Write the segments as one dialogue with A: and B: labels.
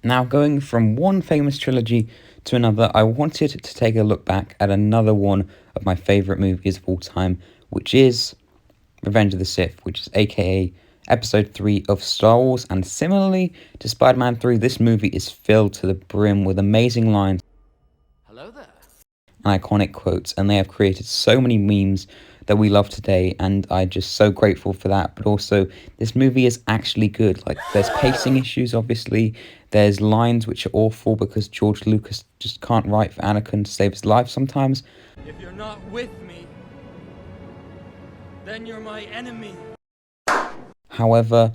A: Now, going from one famous trilogy to another, I wanted to take a look back at another one of my favourite movies of all time, which is Revenge of the Sith, which is aka Episode 3 of Star Wars. And similarly to Spider-Man 3, this movie is filled to the brim with amazing lines,
B: hello there,
A: and iconic quotes, and they have created so many memes that we love today, and I'm just so grateful for that. But also, this movie is actually good. Like, there's pacing issues, obviously. There's lines which are awful because George Lucas just can't write for Anakin to save his life sometimes.
B: if you're not with me, then you're my enemy.
A: However,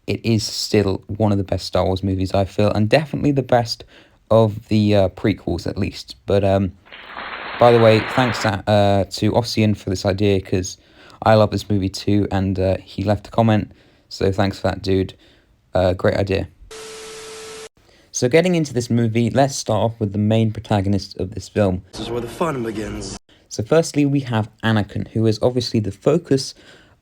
A: it is still one of the best Star Wars movies, I feel, and definitely the best of the prequels, at least. But by the way, thanks to Ossian for this idea, because I love this movie too, and he left a comment, so thanks for that, dude. Great idea. So getting into this movie, let's start off with the main protagonist of this film.
C: This is where the fun begins.
A: So firstly, we have Anakin, who is obviously the focus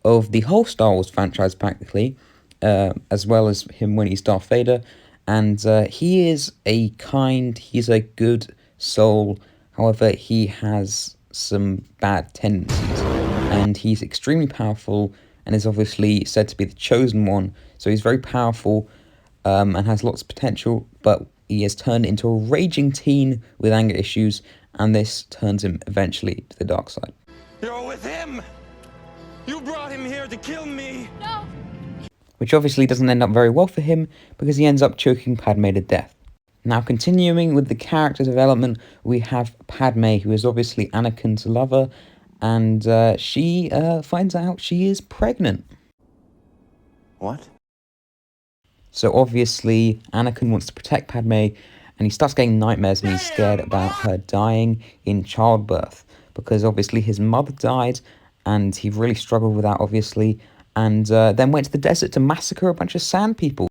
A: of the whole Star Wars franchise, practically, as well as him when he's Darth Vader, and he's a good soul. However, he has some bad tendencies, and he's extremely powerful and is obviously said to be the chosen one. So he's very powerful and has lots of potential, but he has turned into a raging teen with anger issues, and this turns him eventually to the dark side.
C: You're with him! You brought him here to kill me!
D: No!
A: Which obviously doesn't end up very well for him, because he ends up choking Padme to death. Now, continuing with the character development, we have Padme, who is obviously Anakin's lover, and she finds out she is pregnant.
C: What?
A: So obviously, Anakin wants to protect Padme, and he starts getting nightmares, and he's scared about her dying in childbirth, because obviously his mother died, and he really struggled with that, obviously, and then went to the desert to massacre a bunch of sand people.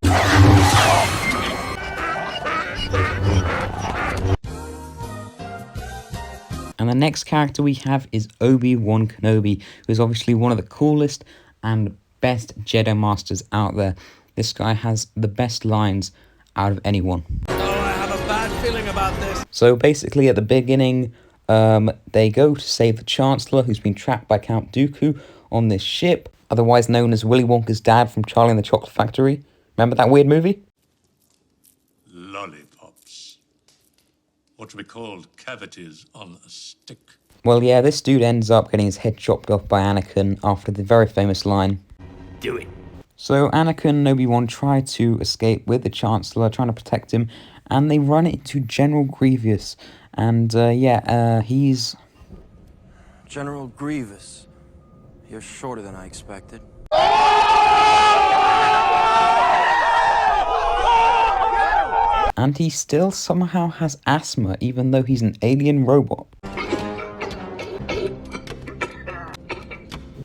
A: And the next character we have is Obi-Wan Kenobi, who is obviously one of the coolest and best Jedi Masters out there. This guy has the best lines out of anyone.
B: Oh, I have a bad feeling about this.
A: So basically at the beginning, they go to save the Chancellor, who's been trapped by Count Dooku on this ship, otherwise known as Willy Wonka's dad from Charlie and the Chocolate Factory. Remember that weird movie?
E: Lollipops. What we called cavities on a stick.
A: Well, yeah, this dude ends up getting his head chopped off by Anakin after the very famous line,
B: Do it.
A: So Anakin and Obi-Wan try to escape with the Chancellor, trying to protect him, and they run into General Grievous. And he's...
C: General Grievous. You're shorter than I expected.
A: And he still somehow has asthma, even though he's an alien robot.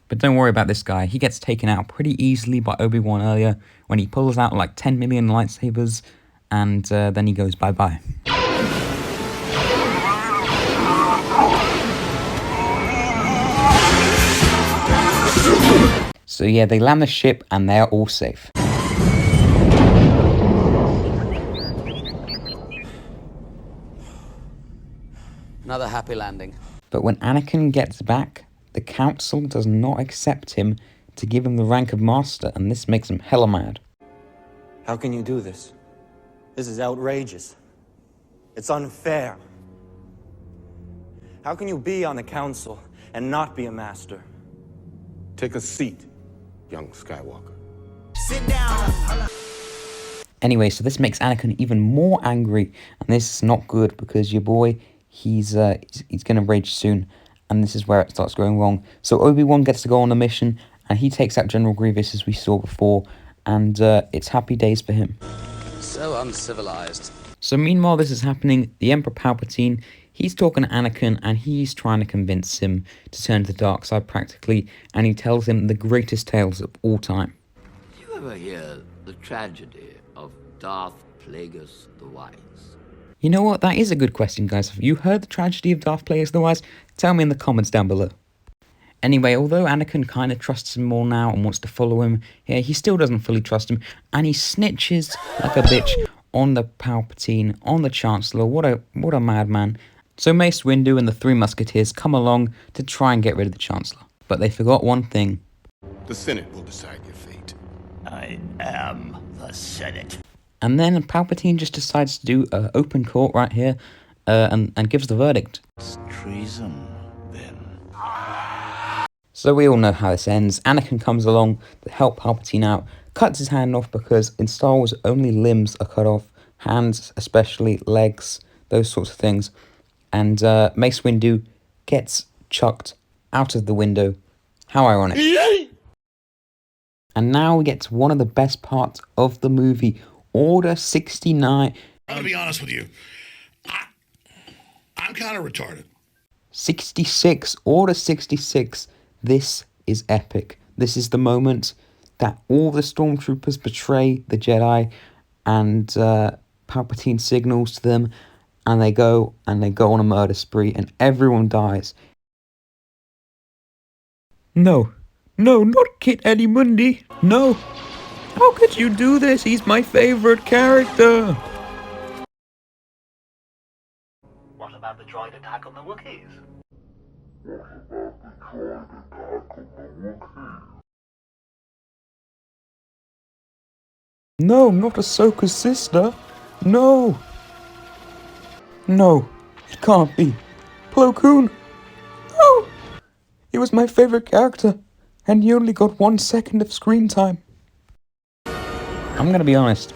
A: But don't worry about this guy, he gets taken out pretty easily by Obi-Wan earlier when he pulls out like 10 million lightsabers, and then he goes bye-bye. So yeah, they land the ship and they're all safe.
B: Another happy landing.
A: But when Anakin gets back, the council does not accept him to give him the rank of master, and this makes him hella mad.
C: How can you do this? This is outrageous. It's unfair. How can you be on the council and not be a master?
F: Take a seat, young Skywalker.
C: Sit down!
A: Anyway, so this makes Anakin even more angry, and this is not good because your boy, he's gonna rage soon, and this is where it starts going wrong. So Obi-Wan gets to go on a mission, and he takes out General Grievous, as we saw before, and it's happy days for him.
B: So uncivilized.
A: So meanwhile this is happening, the Emperor Palpatine, he's talking to Anakin, and he's trying to convince him to turn to the dark side practically, and he tells him the greatest tales of all time.
G: Did you ever hear the tragedy of Darth Plagueis the Wise?
A: You know what, that is a good question, guys. Have you heard the tragedy of Darth Plagueis the Wise? Tell me in the comments down below. Anyway, although Anakin kind of trusts him more now and wants to follow him, yeah, he still doesn't fully trust him, and he snitches like a bitch on the Palpatine, on the Chancellor. What a madman. So Mace Windu and the Three Musketeers come along to try and get rid of the Chancellor. But they forgot one thing.
F: The Senate will decide your fate.
D: I am the Senate.
A: And then Palpatine just decides to do open court right here and gives the verdict.
D: It's treason, then.
A: So we all know how this ends. Anakin comes along to help Palpatine out, cuts his hand off because in Star Wars only limbs are cut off, hands especially, legs, those sorts of things. And Mace Windu gets chucked out of the window. How ironic. And now we get to one of the best parts of the movie, Order 69.
H: I'm gonna be honest with you. I'm kind of retarded.
A: 66, Order 66. This is epic. This is the moment that all the stormtroopers betray the Jedi, and Palpatine signals to them, and they go on a murder spree, and everyone dies. No, not Kit Mundi. No. How could you do this? He's my favorite character.
D: What about the droid attack on the Wookiees?
A: No, not Ahsoka's sister. No, it can't be. Plo Koon. No! He was my favorite character, and he only got 1 second of screen time. I'm gonna be honest,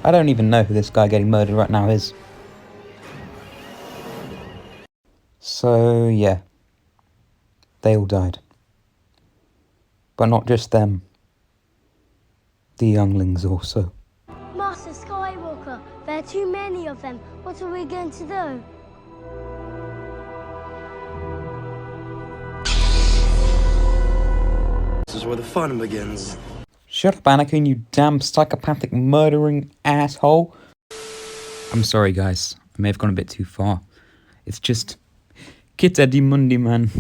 A: I don't even know who this guy getting murdered right now is. So, yeah. They all died. But not just them. The younglings also.
I: Master Skywalker, there are too many of them. What are we going to do?
J: This is where the fun begins.
A: Shut up, Anakin, you damn psychopathic murdering asshole. I'm sorry, guys. I may have gone a bit too far. It's just... Kit Mundi, man.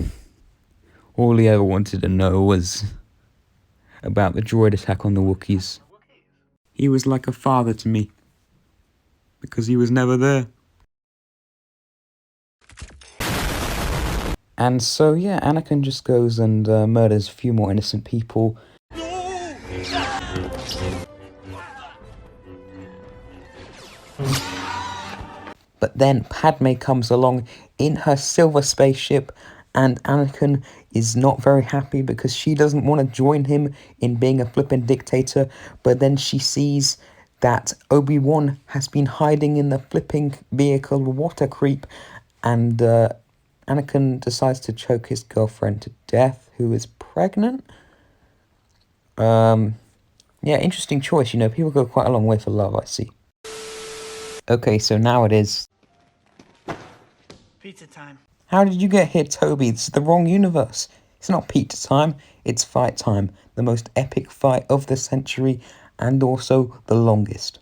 A: All he ever wanted to know was... about the droid attack on the Wookiees. He was like a father to me. Because he was never there. And so, yeah, Anakin just goes and murders a few more innocent people. But then Padme comes along in her silver spaceship, and Anakin is not very happy because she doesn't want to join him in being a flippin' dictator. But then she sees that Obi-Wan has been hiding in the flipping vehicle. What a creep. And Anakin decides to choke his girlfriend to death, who is pregnant. Yeah, interesting choice. You know, people go quite a long way for love, I see. Okay, so now it is...
K: pizza time.
A: How did you get here, Toby? This is the wrong universe. It's not pizza time, it's fight time. The most epic fight of the century, and also the longest.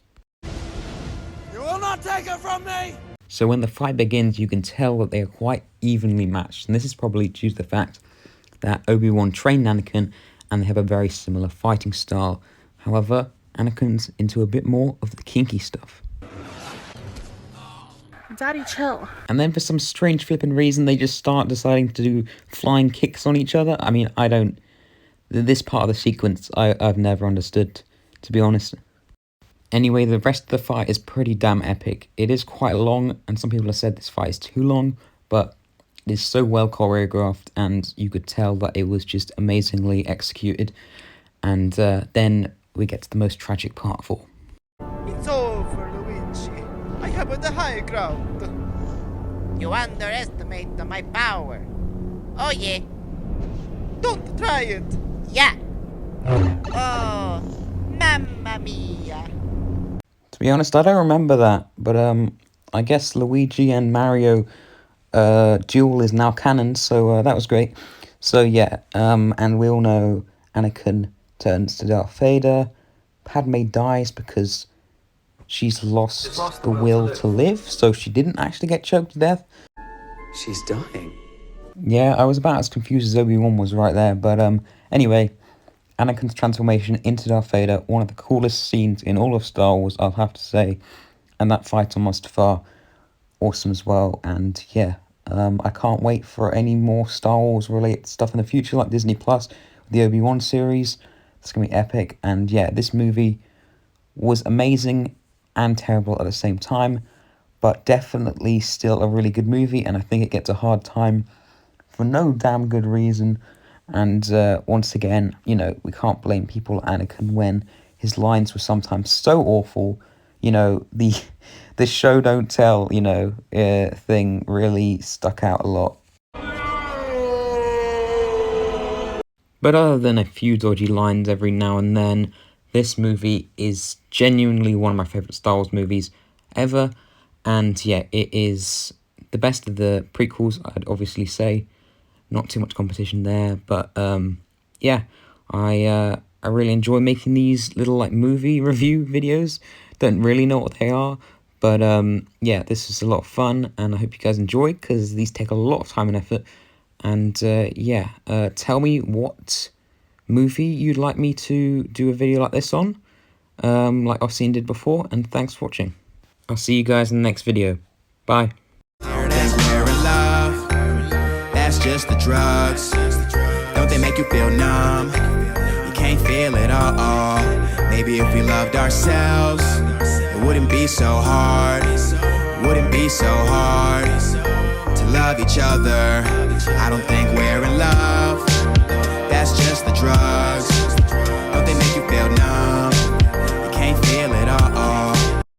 B: You will not take it from me!
A: So when the fight begins, you can tell that they are quite evenly matched. And this is probably due to the fact that Obi-Wan trained Anakin, and they have a very similar fighting style. However, Anakin's into a bit more of the kinky stuff.
K: Daddy, chill.
A: And then for some strange flipping reason, they just start deciding to do flying kicks on each other. I mean, I don't... This part of the sequence, I've never understood, to be honest. Anyway, the rest of the fight is pretty damn epic. It is quite long, and some people have said this fight is too long, but it is so well choreographed, and you could tell that it was just amazingly executed. And then we get to the most tragic part of all.
K: It's over, Luigi. I have the high ground.
L: You underestimate my power. Oh, yeah.
K: Don't try it.
L: Yeah. Oh, mamma mia.
A: To be honest, I don't remember that, but I guess Luigi and Mario duel is now canon, so that was great. So yeah, and we all know Anakin turns to Darth Vader. Padme dies because she's lost the will to live, so she didn't actually get choked to death.
B: She's dying.
A: Yeah, I was about as confused as Obi-Wan was right there, but anyway, Anakin's transformation into Darth Vader, one of the coolest scenes in all of Star Wars, I'll have to say. And that fight on Mustafar, awesome as well. And yeah, I can't wait for any more Star Wars related stuff in the future, like Disney Plus, the Obi-Wan series. It's going to be epic. And yeah, this movie was amazing and terrible at the same time, but definitely still a really good movie, and I think it gets a hard time for no damn good reason. And once again, you know, we can't blame people like Anakin when his lines were sometimes so awful. You know, the show don't tell, you know, thing really stuck out a lot. But other than a few dodgy lines every now and then, this movie is genuinely one of my favourite Star Wars movies ever. And yeah, it is the best of the prequels, I'd obviously say. Not too much competition there, but yeah, I really enjoy making these little like movie review videos. Don't really know what they are, but yeah, this is a lot of fun, and I hope you guys enjoy, because these take a lot of time and effort. And yeah, tell me what movie you'd like me to do a video like this on, like I've seen did before, and thanks for watching. I'll see you guys in the next video. Bye.
M: That's just the drugs. Don't they make you feel numb? You can't feel it all. Maybe if we loved ourselves, it wouldn't be so hard. Wouldn't be so hard to love each other. I don't think we're